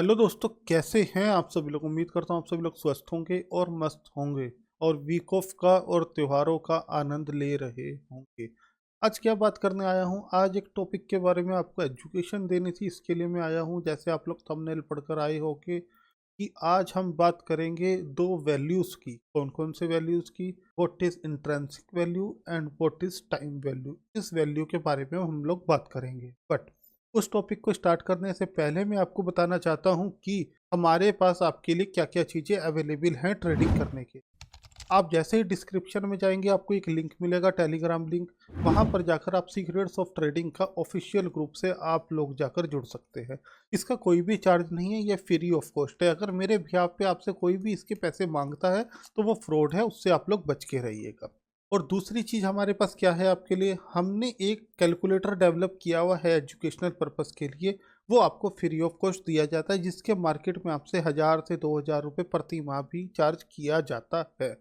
Hello दोस्तों, कैसे हैं आप सभी लोग। उम्मीद करता हूँ आप सभी लोग स्वस्थ होंगे और मस्त होंगे और वीक ऑफ का और त्योहारों का आनंद ले रहे होंगे। आज क्या बात करने आया हूँ, आज एक टॉपिक के बारे में आपको एजुकेशन देनी थी, इसके लिए मैं आया हूँ। जैसे आप लोग थंबनेल पढ़कर आए हो कि आज हम बात करेंगे दो वैल्यूज़ की। कौन कौन से वैल्यूज़ की? What is intrinsic value and what is time value. इस वैल्यू के बारे में हम लोग बात करेंगे। बट उस टॉपिक को स्टार्ट करने से पहले मैं आपको बताना चाहता हूं कि हमारे पास आपके लिए क्या क्या चीज़ें अवेलेबल हैं ट्रेडिंग करने के। आप जैसे ही डिस्क्रिप्शन में जाएंगे आपको एक लिंक मिलेगा, टेलीग्राम लिंक। वहां पर जाकर आप सीक्रेट्स ऑफ ट्रेडिंग का ऑफिशियल ग्रुप से आप लोग जाकर जुड़ सकते हैं। इसका कोई भी चार्ज नहीं है, ये फ्री ऑफ कॉस्ट है। अगर मेरे बिहाफ पे आपसे कोई भी इसके पैसे मांगता है तो वो फ्रॉड है, उससे आप लोग बच के रहिएगा। और दूसरी चीज़ हमारे पास क्या है आपके लिए, हमने एक कैलकुलेटर डेवलप किया हुआ है एजुकेशनल पर्पस के लिए। वो आपको फ्री ऑफ कॉस्ट दिया जाता है, जिसके मार्केट में आपसे 1000 से 2000 रुपये प्रति माह भी चार्ज किया जाता है।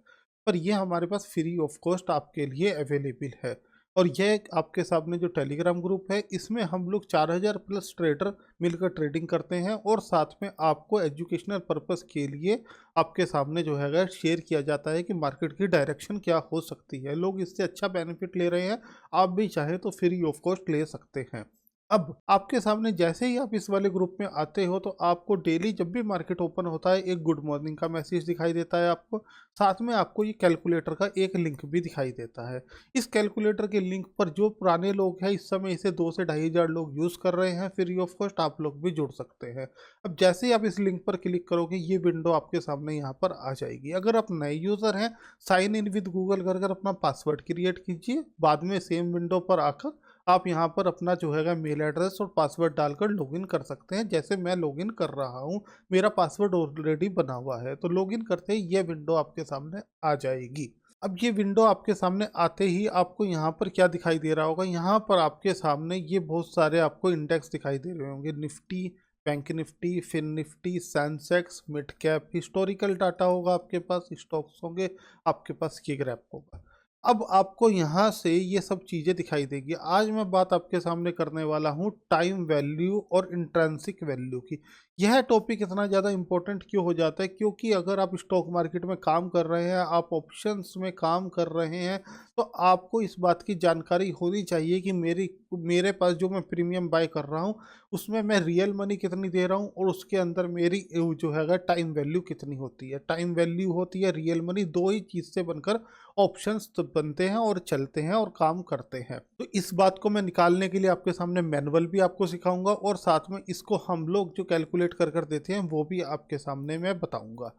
पर ये हमारे पास फ्री ऑफ कॉस्ट आपके लिए अवेलेबल है। और यह आपके सामने जो टेलीग्राम ग्रुप है, इसमें हम लोग 4000 प्लस ट्रेडर मिलकर ट्रेडिंग करते हैं और साथ में आपको एजुकेशनल पर्पस के लिए आपके सामने जो है शेयर किया जाता है कि मार्केट की डायरेक्शन क्या हो सकती है। लोग इससे अच्छा बेनिफिट ले रहे हैं, आप भी चाहे तो फ्री ऑफ कॉस्ट ले सकते हैं। अब आपके सामने जैसे ही आप इस वाले ग्रुप में आते हो तो आपको डेली जब भी मार्केट ओपन होता है एक गुड मॉर्निंग का मैसेज दिखाई देता है आपको। साथ में आपको ये कैलकुलेटर का एक लिंक भी दिखाई देता है। इस कैलकुलेटर के लिंक पर जो पुराने लोग हैं, इस समय इसे 2 से 2500 लोग यूज़ कर रहे हैं फ्री ऑफ कॉस्ट, आप लोग भी जुड़ सकते हैं। अब जैसे ही आप इस लिंक पर क्लिक करोगे ये विंडो आपके सामने यहाँ पर आ जाएगी। अगर आप नए यूज़र हैं, साइन इन विद गूगल कर अपना पासवर्ड क्रिएट कीजिए। बाद में सेम विंडो पर आकर आप यहाँ पर अपना जो है मेल एड्रेस और पासवर्ड डालकर लॉगिन कर सकते हैं। जैसे मैं लॉगिन कर रहा हूँ, मेरा पासवर्ड ऑलरेडी बना हुआ है, तो लॉगिन करते ही ये विंडो आपके सामने आ जाएगी। अब ये विंडो आपके सामने आते ही आपको यहाँ पर क्या दिखाई दे रहा होगा, यहाँ पर आपके सामने ये बहुत सारे आपको इंडेक्स दिखाई दे रहे होंगे। Nifty, bank Nifty, Fin Nifty, Sensex, mid cap, historical data होगा आपके पास, स्टॉक्स होंगे आपके पास, ये ग्रैप होगा। अब आपको यहाँ से ये सब चीज़ें दिखाई देगी। आज मैं बात आपके सामने करने वाला हूँ टाइम वैल्यू और इंट्रिंसिक वैल्यू की। यह टॉपिक इतना ज़्यादा इम्पोर्टेंट क्यों हो जाता है, क्योंकि अगर आप स्टॉक मार्केट में काम कर रहे हैं, आप ऑप्शंस में काम कर रहे हैं, तो आपको इस बात की जानकारी होनी चाहिए कि मेरे पास जो मैं प्रीमियम बाय कर रहा हूँ उसमें मैं रियल मनी कितनी दे रहा हूँ और उसके अंदर मेरी जो है टाइम वैल्यू कितनी होती है। टाइम वैल्यू होती है रियल मनी, दो ही चीज़ से बनकर ऑप्शंस तो बनते हैं और चलते हैं और काम करते हैं। तो इस बात को मैं निकालने के लिए आपके सामने मैनुअल भी आपको सिखाऊंगा और साथ में इसको हम लोग जो कैलकुलेट कर देते हैं वो भी आपके सामने मैं बताऊंगा।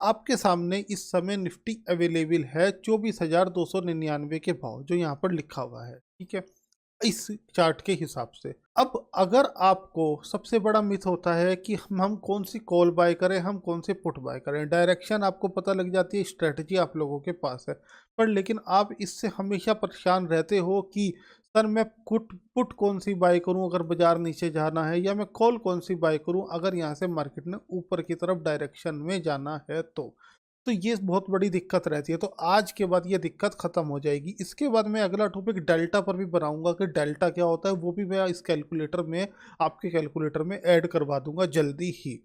आपके सामने इस समय निफ्टी अवेलेबल है 24,299 के भाव, जो यहाँ पर लिखा हुआ है, ठीक है, इस चार्ट के हिसाब से। अब अगर आपको, सबसे बड़ा मिथ होता है कि हम कौन सी कॉल बाय करें, हम कौन से पुट बाय करें। डायरेक्शन आपको पता लग जाती है, स्ट्रेटजी आप लोगों के पास है, पर लेकिन आप इससे हमेशा परेशान रहते हो कि सर मैं पुट कौन सी बाय करूं अगर बाजार नीचे जाना है, या मैं कॉल कौन सी बाय करूं अगर यहाँ से मार्केट ने ऊपर की तरफ डायरेक्शन में जाना है। तो ये बहुत बड़ी दिक्कत रहती है। तो आज के बाद ये दिक्कत खत्म हो जाएगी। इसके बाद मैं अगला टॉपिक डेल्टा पर भी बनाऊंगा कि डेल्टा क्या होता है, वो भी मैं इस कैलकुलेटर में, आपके कैलकुलेटर में ऐड करवा दूंगा जल्दी ही।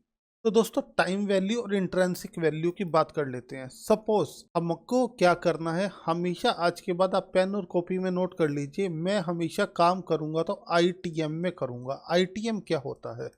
तो दोस्तों, टाइम वैल्यू और इंट्रिंसिक वैल्यू की बात कर लेते हैं। सपोज हमको क्या करना है, हमेशा आज के बाद आप पेन और कॉपी में नोट कर लीजिए, मैं हमेशा काम करूंगा तो आईटीएम में करूंगा। आईटीएम क्या होता है,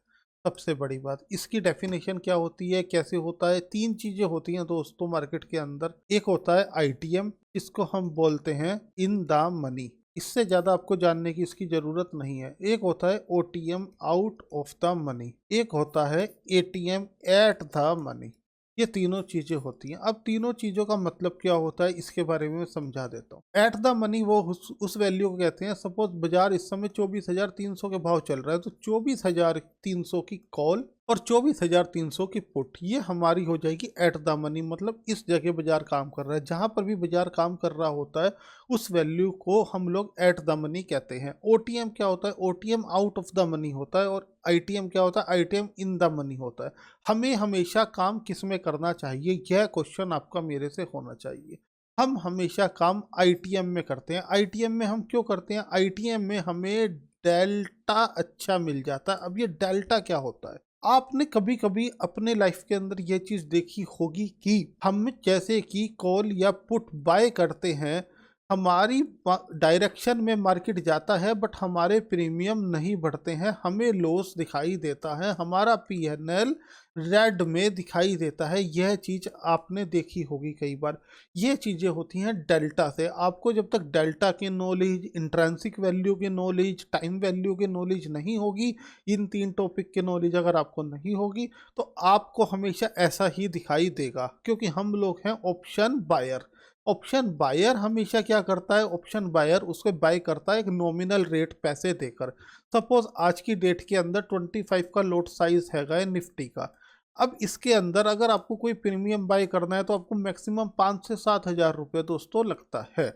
सबसे बड़ी बात, इसकी डेफिनेशन क्या होती है, कैसे होता है। तीन चीजें होती हैं दोस्तों मार्केट के अंदर। एक होता है आईटीएम, इसको हम बोलते हैं इन द मनी, इससे ज़्यादा आपको जानने की इसकी ज़रूरत नहीं है। एक होता है OTM, out of the money. एक होता है एटीएम, एट द मनी। ये तीनों चीज़ें होती हैं। अब तीनों चीज़ों का मतलब क्या होता है इसके बारे में मैं समझा देता हूँ। एट द मनी वो उस वैल्यू को कहते हैं, सपोज बाजार इस समय 24,300 के भाव चल रहा है, तो 24,300 की कॉल और 24,300 की पुट, ये हमारी हो जाएगी एट द मनी। मतलब इस जगह बाजार काम कर रहा है, जहां पर भी बाजार काम कर रहा होता है उस वैल्यू को हम लोग एट द मनी कहते हैं। ओटीएम क्या होता है, OTM out of the money होता है। और आईटीएम क्या होता है, आईटीएम इन द मनी होता है। हमें हमेशा काम किस में करना चाहिए, यह क्वेश्चन आपका मेरे से होना चाहिए। हम हमेशा काम आईटीएम में करते हैं। आईटीएम में हम क्यों करते हैं, आईटीएम में हमें डेल्टा अच्छा मिल जाता है। अब ये डेल्टा क्या होता है, आपने कभी कभी अपने लाइफ के अंदर ये चीज देखी होगी कि हम जैसे कि कॉल या पुट बाय करते हैं, हमारी डायरेक्शन में मार्केट जाता है बट हमारे प्रीमियम नहीं बढ़ते हैं, हमें लॉस दिखाई देता है, हमारा पीएनएल रेड में दिखाई देता है। यह चीज आपने देखी होगी कई बार। ये चीजें होती हैं डेल्टा से। आपको जब तक डेल्टा की नॉलेज, इंट्रिंसिक वैल्यू की नॉलेज, टाइम वैल्यू की नॉलेज नहीं होगी, इन तीन टॉपिक की नॉलेज अगर आपको नहीं होगी तो आपको हमेशा ऐसा ही दिखाई देगा, क्योंकि हम लोग हैं ऑप्शन बायर। ऑप्शन बायर हमेशा क्या करता है? ऑप्शन बायर उसको बाय करता है एक नॉमिनल रेट पैसे देकर। सपोज आज की डेट के अंदर 25 का लोट साइज है निफ्टी का। अब इसके अंदर अगर आपको कोई प्रीमियम बाय करना है तो आपको मैक्सिमम 5 से 7 हज़ार रुपये दोस्तों लगता है।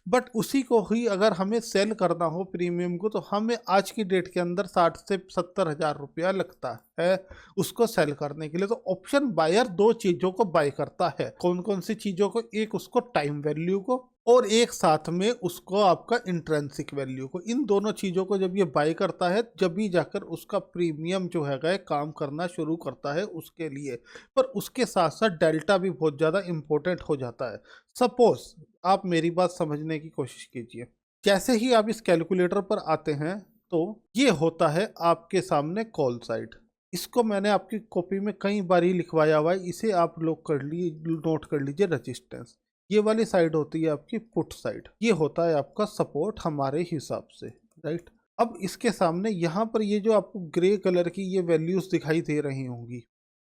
बट उसी को ही अगर हमें सेल करना हो प्रीमियम को, तो हमें आज की डेट के अंदर 60 से 70 हज़ार रुपया लगता है उसको सेल करने के लिए। तो ऑप्शन बायर दो चीजों को बाय करता है। कौन कौन सी चीजों को? एक उसको टाइम वैल्यू को, और एक साथ में उसको आपका इंट्रिंसिक वैल्यू को। इन दोनों चीजों को जब ये बाय करता है, जब भी जाकर उसका प्रीमियम जो है काम करना शुरू करता है उसके लिए। पर उसके साथ साथ डेल्टा भी बहुत ज्यादा इंपॉर्टेंट हो जाता है। सपोज आप मेरी बात समझने की कोशिश कीजिए। जैसे ही आप इस कैलकुलेटर पर आते हैं तो ये होता है आपके सामने कॉल साइड। इसको मैंने आपकी कॉपी में कई बार ही लिखवाया हुआ है, इसे आप लोग कर ली नोट कर लीजिए। रजिस्टेंस ये वाली साइड होती है आपकी पुट साइड, ये होता है आपका सपोर्ट हमारे हिसाब से, राइट। अब इसके सामने यहाँ पर ये जो आपको ग्रे कलर की ये वैल्यूज दिखाई दे रही होंगी,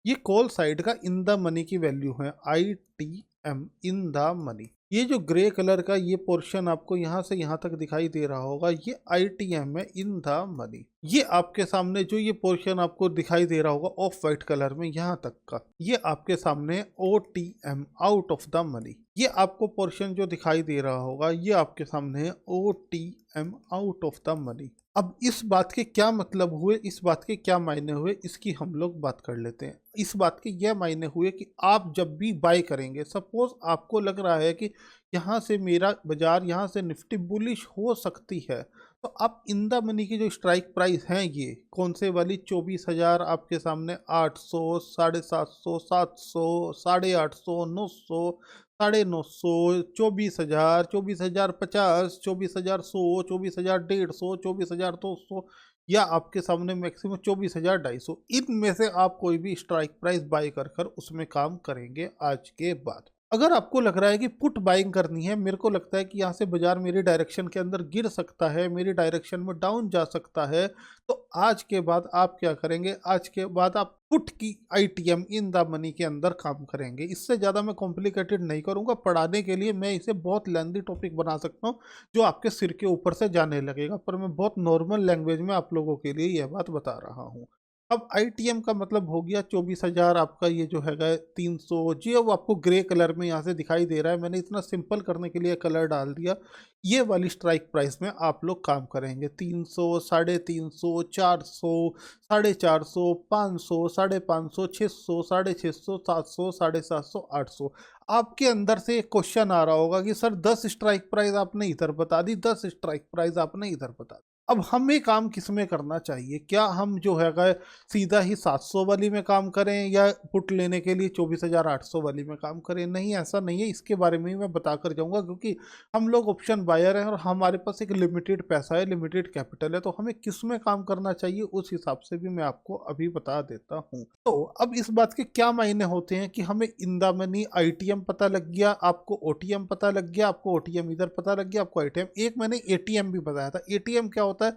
ये कॉल साइड का इन द मनी की वैल्यू है, ITM इन द मनी। ये जो ग्रे कलर का ये पोर्शन आपको यहाँ से यहाँ तक दिखाई दे रहा होगा, ये ITM है इन द मनी। ये आपके सामने जो ये पोर्शन आपको दिखाई दे रहा होगा ऑफ वाइट कलर में यहाँ तक का, ये आपके सामने OTM out of the money. ये आपको पोर्शन जो दिखाई दे रहा होगा ये आपके सामने है OTM out of the money. अब इस बात के क्या मतलब हुए, इस बात के क्या मायने हुए, इसकी हम लोग बात कर लेते हैं। इस बात के यह मायने हुए कि आप जब भी बाय करेंगे, सपोज आपको लग रहा है कि यहाँ से मेरा बाजार, यहाँ से निफ्टी बुलिश हो सकती है, तो आप इन द मनी की जो स्ट्राइक प्राइस है ये कौन से वाली, 24,000 आपके सामने, 800, 750, 700, 850, 900, 950, 24,000, 24,050, 24,100, 24,150, 24,200, या आपके सामने मैक्सिमम 24,250। इनमें से आप कोई भी स्ट्राइक प्राइस बाय कर उसमें काम करेंगे आज के बाद। अगर आपको लग रहा है कि पुट बाइंग करनी है, मेरे को लगता है कि यहाँ से बाजार मेरी डायरेक्शन के अंदर गिर सकता है, मेरी डायरेक्शन में डाउन जा सकता है, तो आज के बाद आप क्या करेंगे? आज के बाद आप पुट की ITM इन द मनी के अंदर काम करेंगे। इससे ज़्यादा मैं कॉम्प्लिकेटेड नहीं करूँगा, पढ़ाने के लिए मैं इसे बहुत लेंथी टॉपिक बना सकता हूँ जो आपके सिर के ऊपर से जाने लगेगा, पर मैं बहुत नॉर्मल लैंग्वेज में आप लोगों के लिए यह बात बता रहा हूँ। अब ITM का मतलब हो गया 24,000 आपका, ये जो है 300 जी, वो आपको ग्रे कलर में यहाँ से दिखाई दे रहा है। मैंने इतना सिंपल करने के लिए कलर डाल दिया। ये वाली स्ट्राइक प्राइस में आप लोग काम करेंगे। 300, 350, 400, 450, 500, 550, 600, 650, 700, 750, 800। आपके अंदर से एक क्वेश्चन आ रहा होगा कि सर 10 स्ट्राइक प्राइस आपने इधर बता दी, 10 स्ट्राइक प्राइस आपने इधर बता दी। अब हमें काम किस में करना चाहिए? क्या हम जो है सीधा ही 700 वाली में काम करें, या पुट लेने के लिए 24,800 वाली में काम करें? नहीं, ऐसा नहीं है। इसके बारे में ही मैं बता कर जाऊंगा, क्योंकि हम लोग ऑप्शन बायर हैं और हमारे पास एक लिमिटेड पैसा है, लिमिटेड कैपिटल है, तो हमें किस में काम करना चाहिए उस हिसाब से भी मैं आपको अभी बता देता हूँ। तो अब इस बात के क्या मायने होते हैं कि हमें इन द मनी ITM पता लग गया, आपको OTM पता लग गया, आपको OTM इधर पता लग गया, आपको ITM, एक मैंने ATM भी बताया था। ATM क्या होता है?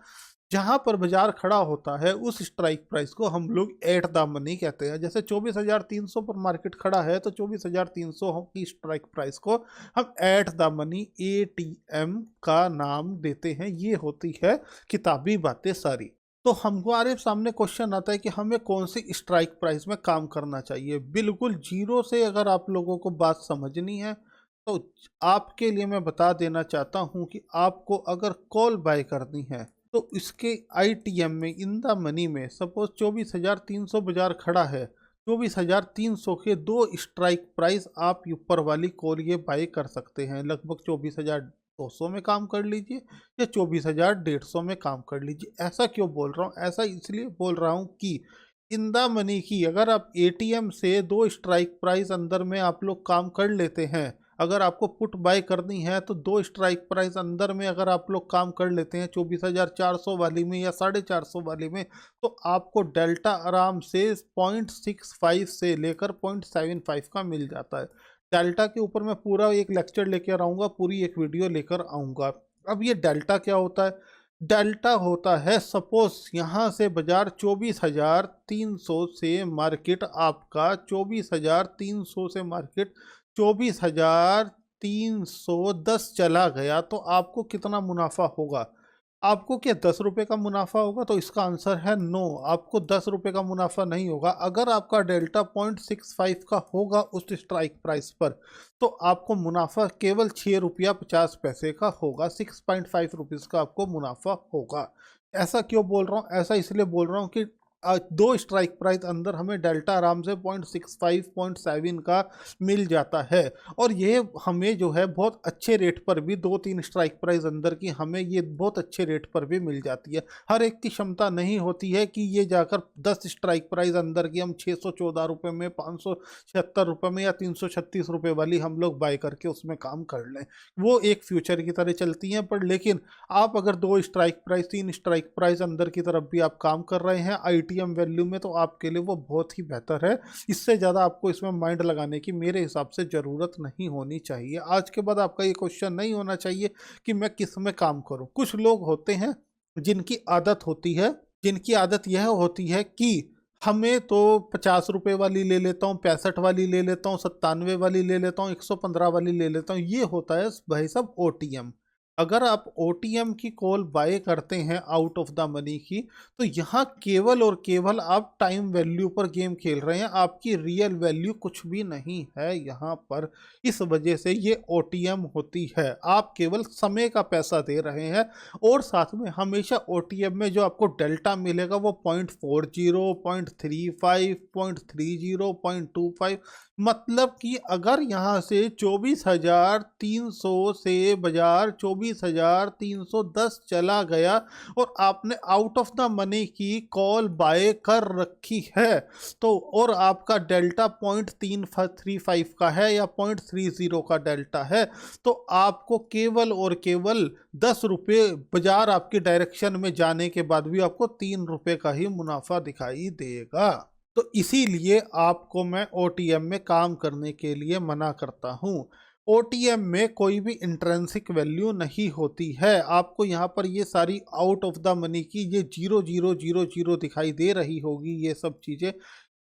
जहां पर बाजार खड़ा होता है उस स्ट्राइक प्राइस को हम लोग एट द मनी कहते हैं। जैसे 24,300 पर मार्केट खड़ा है तो 24,300 की स्ट्राइक प्राइस को हम एट द मनी ATM का नाम देते हैं। ये होती है किताबी बातें सारी। तो हमारे सामने क्वेश्चन आता है कि हमें कौन सी स्ट्राइक प्राइस में काम करना चाहिए। बिल्कुल जीरो से अगर आप लोगों को बात समझनी है तो आपके लिए मैं बता देना चाहता हूं कि आपको अगर कॉल बाय करनी है तो इसके ITM में इन द मनी में सपोज 24,300 बाजार खड़ा है, 24,300 के दो स्ट्राइक प्राइस आप ऊपर वाली कॉल ये बाय कर सकते हैं। लगभग 24,200 में काम कर लीजिए या 24,150 में काम कर लीजिए। ऐसा क्यों बोल रहा हूँ? ऐसा इसलिए बोल रहा हूँ कि इन द मनी की अगर आप एटीएम से दो स्ट्राइक प्राइस अंदर में आप लोग काम कर लेते हैं, अगर आपको पुट बाय करनी है तो दो स्ट्राइक प्राइस अंदर में अगर आप लोग काम कर लेते हैं 24,400 वाली में या 450 वाली में, तो आपको डेल्टा आराम से 0.65 से लेकर 0.75 का मिल जाता है। डेल्टा के ऊपर मैं पूरा एक लेक्चर लेकर आऊँगा, पूरी एक वीडियो लेकर आऊँगा। अब ये डेल्टा क्या होता है? डेल्टा होता है, सपोज यहाँ से बाजार 24,300 से मार्केट आपका 24,300 से मार्केट 24,310 चला गया, तो आपको कितना मुनाफा होगा? आपको क्या 10 रुपये का मुनाफा होगा? तो इसका आंसर है नो, आपको 10 रुपये का मुनाफा नहीं होगा। अगर आपका डेल्टा 0.65 का होगा उस स्ट्राइक प्राइस पर, तो आपको मुनाफा केवल 6 रुपया 50 पैसे का होगा, 6.5 रुपीज़ का आपको मुनाफा होगा। ऐसा क्यों बोल रहा हूँ? ऐसा इसलिए बोल रहा हूँ कि दो स्ट्राइक प्राइस अंदर हमें डेल्टा आराम से 0.65 0.7 का मिल जाता है, और ये हमें जो है बहुत अच्छे रेट पर भी, 2-3 स्ट्राइक प्राइस अंदर की हमें ये बहुत अच्छे रेट पर भी मिल जाती है। हर एक की क्षमता नहीं होती है कि ये जाकर 10 स्ट्राइक प्राइस अंदर की हम 614 रुपये में, 576 रुपये में या 336 रुपये वाली हम लोग बाय करके उसमें काम कर लें। वो एक फ्यूचर की तरह चलती हैं, पर लेकिन आप अगर 2 स्ट्राइक प्राइस 3 स्ट्राइक प्राइस अंदर की तरफ भी आप काम कर रहे हैं आईटीएम वैल्यू में, तो आपके लिए वो बहुत ही बेहतर है। इससे ज़्यादा आपको इसमें माइंड लगाने की मेरे हिसाब से ज़रूरत नहीं होनी चाहिए। आज के बाद आपका ये क्वेश्चन नहीं होना चाहिए कि मैं किस में काम करूं। कुछ लोग होते हैं जिनकी आदत होती है, जिनकी आदत यह होती है कि हमें तो 50 रुपये वाली ले लेता हूँ, 65 वाली ले लेता हूँ, 97 वाली ले लेता हूँ, 115 वाली ले लेता हूँ। ये होता है भाई साहब ओटीएम। अगर आप ओटीएम की कॉल बाय करते हैं आउट ऑफ द मनी की, तो यहाँ केवल और केवल आप टाइम वैल्यू पर गेम खेल रहे हैं, आपकी रियल वैल्यू कुछ भी नहीं है यहाँ पर। इस वजह से ये ओटीएम होती है, आप केवल समय का पैसा दे रहे हैं। और साथ में हमेशा ओटीएम में जो आपको डेल्टा मिलेगा वो 0.40, 0.35, 0.30, 0.25, मतलब कि अगर यहाँ से 24,300 से बाजार 24,310 चला गया और आपने आउट ऑफ द मनी की कॉल बाय कर रखी है, तो और आपका डेल्टा 0.335 का है या 0.30 का डेल्टा है, तो आपको केवल और केवल 10 रुपये बाजार आपके डायरेक्शन में जाने के बाद भी आपको 3 रुपये का ही मुनाफा दिखाई देगा। तो इसीलिए आपको मैं ओटीएम में काम करने के लिए मना करता हूँ। ओटीएम में कोई भी इंट्रेंसिक वैल्यू नहीं होती है। आपको यहाँ पर ये सारी आउट ऑफ द मनी की ये 0,000 दिखाई दे रही होगी ये सब चीज़ें,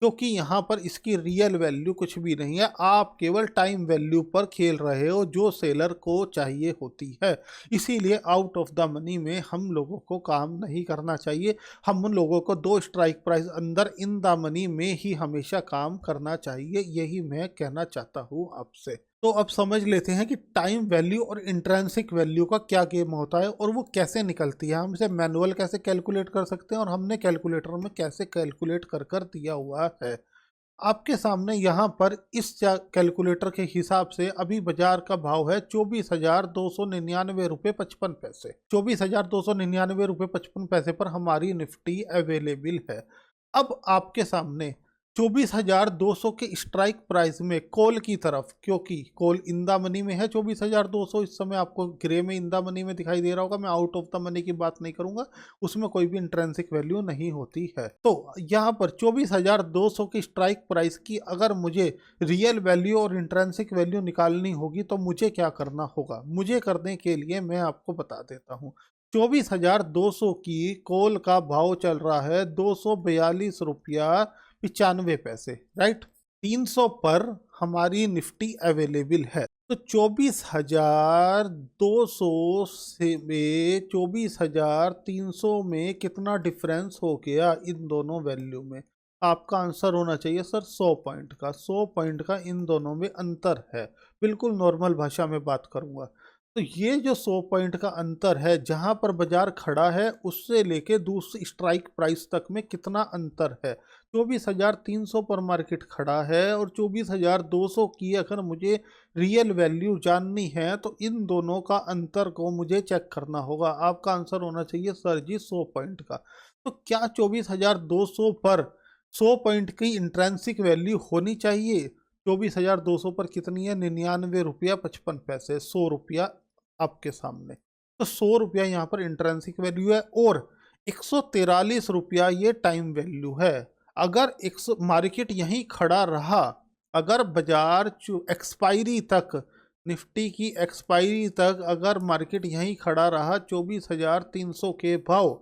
क्योंकि यहाँ पर इसकी रियल वैल्यू कुछ भी नहीं है। आप केवल टाइम वैल्यू पर खेल रहे हो जो सेलर को चाहिए होती है। इसीलिए आउट ऑफ द मनी में हम लोगों को काम नहीं करना चाहिए। हम उन लोगों को 2 स्ट्राइक प्राइस अंदर इन द मनी में ही हमेशा काम करना चाहिए, यही मैं कहना चाहता हूँ आपसे। तो अब समझ लेते हैं कि टाइम वैल्यू और इंट्रिंसिक वैल्यू का क्या गेम होता है और वो कैसे निकलती है। हम इसे मैनुअल कैसे कैलकुलेट कर सकते हैं और हमने कैलकुलेटर में कैसे कैलकुलेट कर कर दिया हुआ है। आपके सामने यहाँ पर इस कैलकुलेटर के हिसाब से अभी बाजार का भाव है 24,299 रुपये 55 पैसे। 24,299 रुपये 55 पैसे पर हमारी निफ्टी अवेलेबल है। अब आपके सामने 24,200 के स्ट्राइक प्राइस में कॉल की तरफ, क्योंकि कॉल इन द मनी में है 24,200 इस समय आपको ग्रे में इन द मनी में दिखाई दे रहा होगा। मैं आउट ऑफ द मनी की बात नहीं करूंगा, उसमें कोई भी इंट्रिंसिक वैल्यू नहीं होती है। तो यहाँ पर 24,200 की स्ट्राइक प्राइस की अगर मुझे रियल वैल्यू और इंट्रिंसिक वैल्यू निकालनी होगी तो मुझे क्या करना होगा? मुझे करने के लिए मैं आपको बता देता हूँ। 24,200 की कॉल का भाव चल रहा है 242 रुपया 95 पैसे, राइट। 300 पर हमारी निफ्टी अवेलेबल है, तो 24,200 से में 24,300 में कितना डिफरेंस हो गया इन दोनों वैल्यू में? आपका आंसर होना चाहिए सर 100 पॉइंट का। 100 पॉइंट का इन दोनों में अंतर है, बिल्कुल नॉर्मल भाषा में बात करूंगा। तो ये जो 100 पॉइंट का अंतर है, जहां पर बाजार खड़ा है उससे लेके दूसरी स्ट्राइक प्राइस तक में कितना अंतर है? 24,300 पर मार्केट खड़ा है और 24,200 की अगर मुझे रियल वैल्यू जाननी है तो इन दोनों का अंतर को मुझे चेक करना होगा। आपका आंसर होना चाहिए सर जी 100 पॉइंट का। तो क्या 24,200 पर 100 पॉइंट की इंट्रेंसिक वैल्यू होनी चाहिए। 24,200 पर कितनी है? 99 रुपया 55 पैसे। 100 रुपया आपके सामने, तो 100 रुपया यहाँ पर इंट्रेंसिक वैल्यू है और 143 रुपया ये टाइम वैल्यू है। अगर मार्केट यहीं खड़ा रहा, अगर बाजार एक्सपायरी तक, निफ्टी की एक्सपायरी तक अगर मार्केट यहीं खड़ा रहा 24,300 के भाव,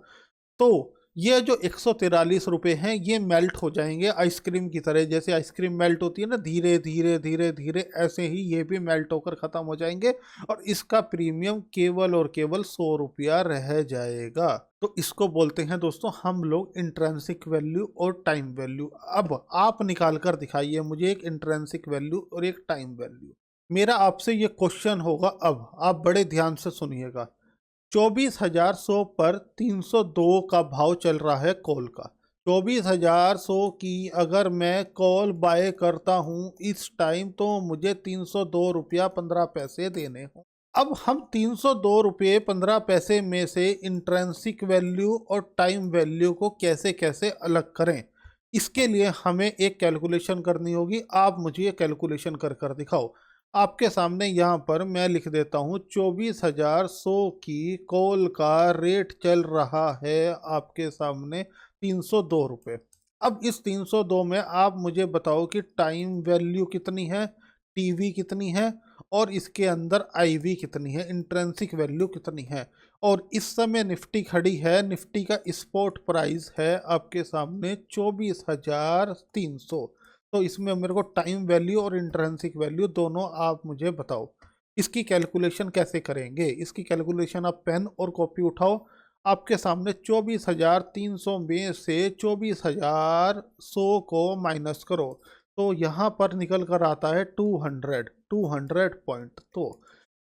तो ये जो 143 रुपये हैं ये मेल्ट हो जाएंगे आइसक्रीम की तरह। जैसे आइसक्रीम मेल्ट होती है ना, धीरे धीरे धीरे धीरे, ऐसे ही ये भी मेल्ट होकर ख़त्म हो जाएंगे और इसका प्रीमियम केवल और केवल 100 रुपया रह जाएगा। तो इसको बोलते हैं दोस्तों हम लोग इंट्रेंसिक वैल्यू और टाइम वैल्यू। अब आप निकाल कर दिखाइए मुझे एक इंट्रेंसिक वैल्यू और एक टाइम वैल्यू। मेरा आपसे ये क्वेश्चन होगा, अब आप बड़े ध्यान से सुनिएगा। 24,100 पर 302 का भाव चल रहा है कॉल का। 24,100 की अगर मैं कॉल बाय करता हूं इस टाइम, तो मुझे 302 रुपया 15 पैसे देने हों। अब हम 302 रुपये 15 पैसे में से इंट्रेंसिक वैल्यू और टाइम वैल्यू को कैसे कैसे अलग करें, इसके लिए हमें एक कैलकुलेशन करनी होगी। आप मुझे ये कैलकुलेशन कर कर दिखाओ। आपके सामने यहाँ पर मैं लिख देता हूँ 24,100 की कॉल का रेट चल रहा है आपके सामने 302 रुपये। अब इस 302 में आप मुझे बताओ कि टाइम वैल्यू कितनी है, टीवी कितनी है और इसके अंदर आईवी कितनी है, इंट्रेंसिक वैल्यू कितनी है। और इस समय निफ्टी खड़ी है, निफ्टी का स्पॉट प्राइस है आपके सामने 24,300। तो इसमें मेरे को टाइम वैल्यू और इंट्रेंसिक वैल्यू दोनों आप मुझे बताओ। इसकी कैलकुलेशन कैसे करेंगे? इसकी कैलकुलेशन आप पेन और कॉपी उठाओ। आपके सामने 24,300 में से 24,100 को माइनस करो, तो यहाँ पर निकल कर आता है 200 पॉइंट। तो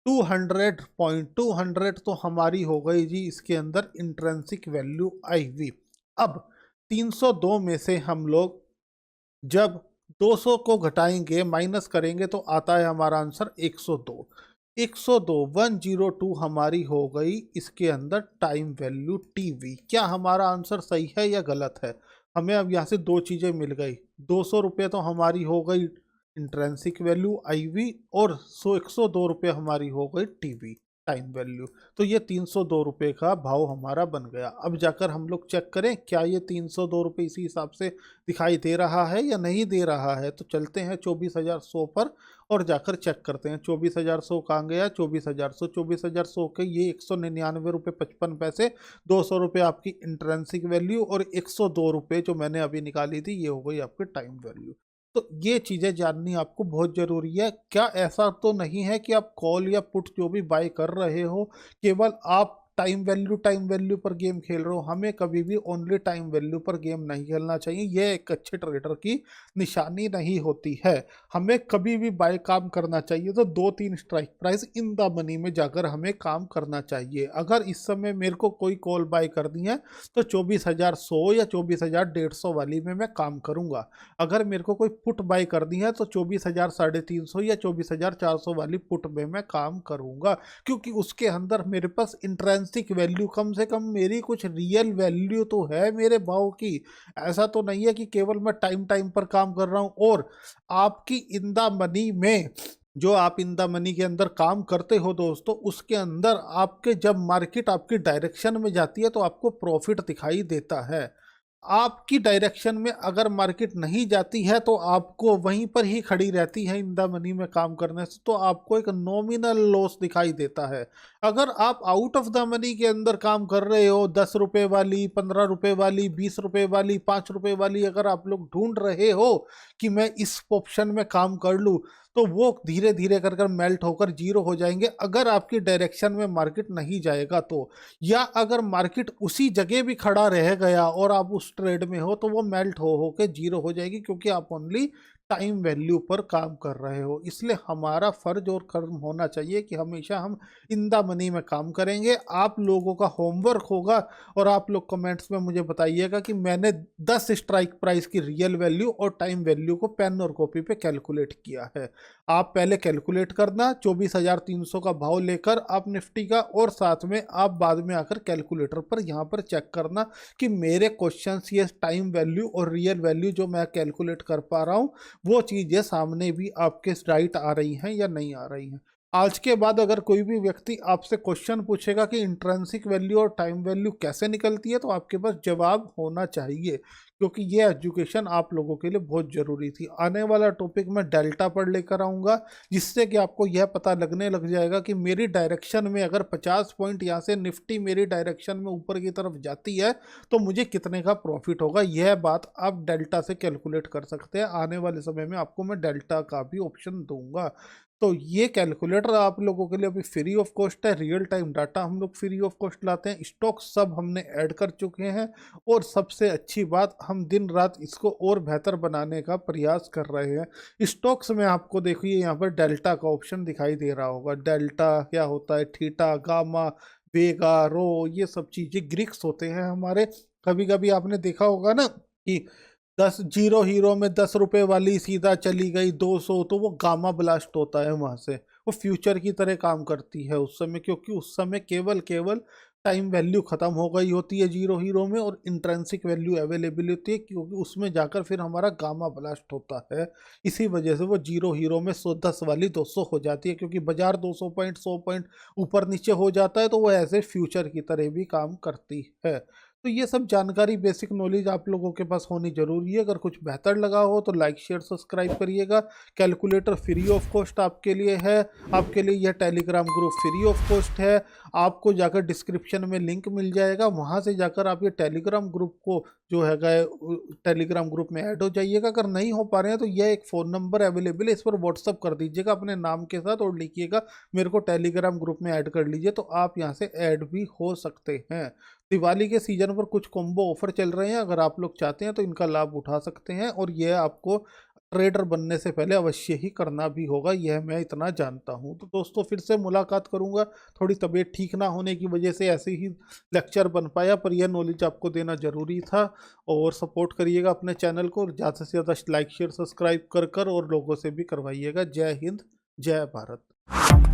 200 तो हमारी हो गई जी इसके अंदर इंट्रेंसिक वैल्यू आईवी। अब 302 में से हम लोग जब 200 को घटाएंगे, माइनस करेंगे, तो आता है हमारा आंसर 102। 102 हमारी हो गई इसके अंदर टाइम वैल्यू टीवी। क्या हमारा आंसर सही है या गलत है? हमें अब यहाँ से दो चीज़ें मिल गई। 200 रुपये तो हमारी हो गई इंट्रेंसिक वैल्यू आईवी और 102 रुपये हमारी हो गई टीवी टाइम वैल्यू। तो ये 302 रुपये का भाव हमारा बन गया। अब जाकर हम लोग चेक करें क्या ये 302 रुपये इसी हिसाब से दिखाई दे रहा है या नहीं दे रहा है। तो चलते हैं 24,100 पर और जाकर चेक करते हैं। 24,100 कहाँ गया? 24,100 के ये 199 रुपये 55 पैसे। 200 रुपये आपकी इंट्रेंसिक वैल्यू और 102 रुपये जो मैंने अभी निकाली थी ये हो गई आपकी टाइम वैल्यू। तो ये चीज़ें जाननी आपको बहुत ज़रूरी है। क्या ऐसा तो नहीं है कि आप कॉल या पुट जो भी बाय कर रहे हो केवल आप टाइम वैल्यू पर गेम खेल रहे हो? हमें कभी भी ओनली टाइम वैल्यू पर गेम नहीं खेलना चाहिए। यह एक अच्छे ट्रेडर की निशानी नहीं होती है। हमें कभी भी बाय काम करना चाहिए तो 2-3 strike price in the money में जाकर हमें काम करना चाहिए। अगर इस समय मेरे को कोई कॉल बाय करनी है तो 24,100 या 24,150 वाली में मैं काम करूंगा। अगर मेरे को कोई पुट बाय करनी है तो 24,350 या 24,400 वाली पुट में मैं काम करूंगा, क्योंकि उसके अंदर मेरे पास इंट्रेंसिक वैल्यू, कम से कम मेरी कुछ रियल वैल्यू तो है मेरे भाव की। ऐसा तो नहीं है कि केवल मैं टाइम पर काम कर रहा हूं। और आपकी इन द मनी में, जो आप इन द मनी के अंदर काम करते हो दोस्तों, उसके अंदर आपके जब मार्केट आपकी डायरेक्शन में जाती है तो आपको प्रॉफिट दिखाई देता है। आपकी डायरेक्शन में अगर मार्केट नहीं जाती है तो आपको वहीं पर ही खड़ी रहती है इन द मनी में काम करने से, तो आपको एक नॉमिनल लॉस दिखाई देता है। अगर आप आउट ऑफ द मनी के अंदर काम कर रहे हो, 10 रुपये वाली, 15 रुपये वाली, 20 रुपये वाली, 5 रुपये वाली अगर आप लोग ढूंढ रहे हो कि मैं इस ऑप्शन में काम कर लूँ, तो वो धीरे धीरे कर मेल्ट होकर जीरो हो जाएंगे अगर आपकी डायरेक्शन में मार्केट नहीं जाएगा तो। या अगर मार्केट उसी जगह भी खड़ा रह गया और आप उस ट्रेड में हो तो वो मेल्ट हो के जीरो हो जाएगी, क्योंकि आप ओनली टाइम वैल्यू पर काम कर रहे हो। इसलिए हमारा फर्ज और कर्म होना चाहिए कि हमेशा हम इन द मनी में काम करेंगे। आप लोगों का होमवर्क होगा और आप लोग कमेंट्स में मुझे बताइएगा कि मैंने 10 स्ट्राइक प्राइस की रियल वैल्यू और टाइम वैल्यू को पेन और कॉपी पे कैलकुलेट किया है। आप पहले कैलकुलेट करना 24,300 का भाव लेकर आप निफ्टी का, और साथ में आप बाद में आकर कैलकुलेटर पर यहाँ पर चेक करना कि मेरे क्वेश्चंस ये टाइम वैल्यू और रियल वैल्यू जो मैं कैलकुलेट कर पा रहा हूँ वो चीज़ें सामने भी आपके राइट आ रही हैं या नहीं आ रही हैं। आज के बाद अगर कोई भी व्यक्ति आपसे क्वेश्चन पूछेगा कि इंट्रिंसिक वैल्यू और टाइम वैल्यू कैसे निकलती है, तो आपके पास जवाब होना चाहिए, क्योंकि ये एजुकेशन आप लोगों के लिए बहुत ज़रूरी थी। आने वाला टॉपिक मैं डेल्टा पर लेकर आऊँगा, जिससे कि आपको यह पता लगने लग जाएगा कि मेरी डायरेक्शन में अगर 50 पॉइंट यहाँ से निफ्टी मेरी डायरेक्शन में ऊपर की तरफ जाती है तो मुझे कितने का प्रॉफिट होगा। यह बात आप डेल्टा से कैलकुलेट कर सकते हैं। आने वाले समय में आपको मैं डेल्टा का भी ऑप्शन दूंगा। तो ये कैलकुलेटर आप लोगों के लिए अभी फ्री ऑफ कॉस्ट है। रियल टाइम डाटा हम लोग फ्री ऑफ कॉस्ट लाते हैं। स्टॉक सब हमने ऐड कर चुके हैं, और सबसे अच्छी बात, हम दिन रात इसको और बेहतर बनाने का प्रयास कर रहे हैं। स्टॉक्स में आपको देखिए यहाँ पर डेल्टा का ऑप्शन दिखाई दे रहा होगा। डेल्टा क्या होता है? थीटा, गामा, वेगा, रो, ये सब चीज़ें ग्रीक्स होते हैं हमारे। कभी कभी आपने देखा होगा ना कि 10 हीरो में 10 रुपए वाली सीधा चली गई 200, तो वो गामा ब्लास्ट होता है वहां से। वो फ्यूचर की तरह काम करती है उस समय, क्योंकि उस समय केवल केवल टाइम वैल्यू खत्म हो गई होती है जीरो हीरो में, और इंट्रिंसिक वैल्यू अवेलेबल होती है, क्योंकि उसमें जाकर फिर हमारा गामा ब्लास्ट होता है। इसी वजह से वो जीरो हीरो में 110 वाली 200 हो जाती है, क्योंकि बाजार 200 पॉइंट 100 पॉइंट ऊपर नीचे हो जाता है, तो वो ऐसे फ्यूचर की तरह भी काम करती है। तो ये सब जानकारी, बेसिक नॉलेज आप लोगों के पास होनी जरूरी है। अगर कुछ बेहतर लगा हो तो लाइक शेयर सब्सक्राइब करिएगा। कैलकुलेटर फ्री ऑफ कॉस्ट आपके लिए है। आपके लिए यह Telegram group free of cost है। आपको जाकर डिस्क्रिप्शन में लिंक मिल जाएगा, वहाँ से जाकर आप ये टेलीग्राम ग्रुप को जो है टेलीग्राम ग्रुप में ऐड हो जाइएगा। अगर नहीं हो पा रहे हैं तो यह एक फ़ोन नंबर अवेलेबल है, इस पर व्हाट्सअप कर दीजिएगा अपने नाम के साथ और लिखिएगा मेरे को टेलीग्राम ग्रुप में ऐड कर लीजिए, तो आप यहाँ से ऐड भी हो सकते हैं। दिवाली के सीजन पर कुछ कॉम्बो ऑफर चल रहे हैं, अगर आप लोग चाहते हैं तो इनका लाभ उठा सकते हैं, और यह आपको ट्रेडर बनने से पहले अवश्य ही करना भी होगा, यह मैं इतना जानता हूं। तो दोस्तों फिर से मुलाकात करूंगा। थोड़ी तबीयत ठीक ना होने की वजह से ऐसे ही लेक्चर बन पाया, पर यह नॉलेज आपको देना ज़रूरी था। और सपोर्ट करिएगा अपने चैनल को, ज़्यादा से ज़्यादा लाइक शेयर सब्सक्राइब कर और लोगों से भी करवाइएगा। जय हिंद, जय भारत।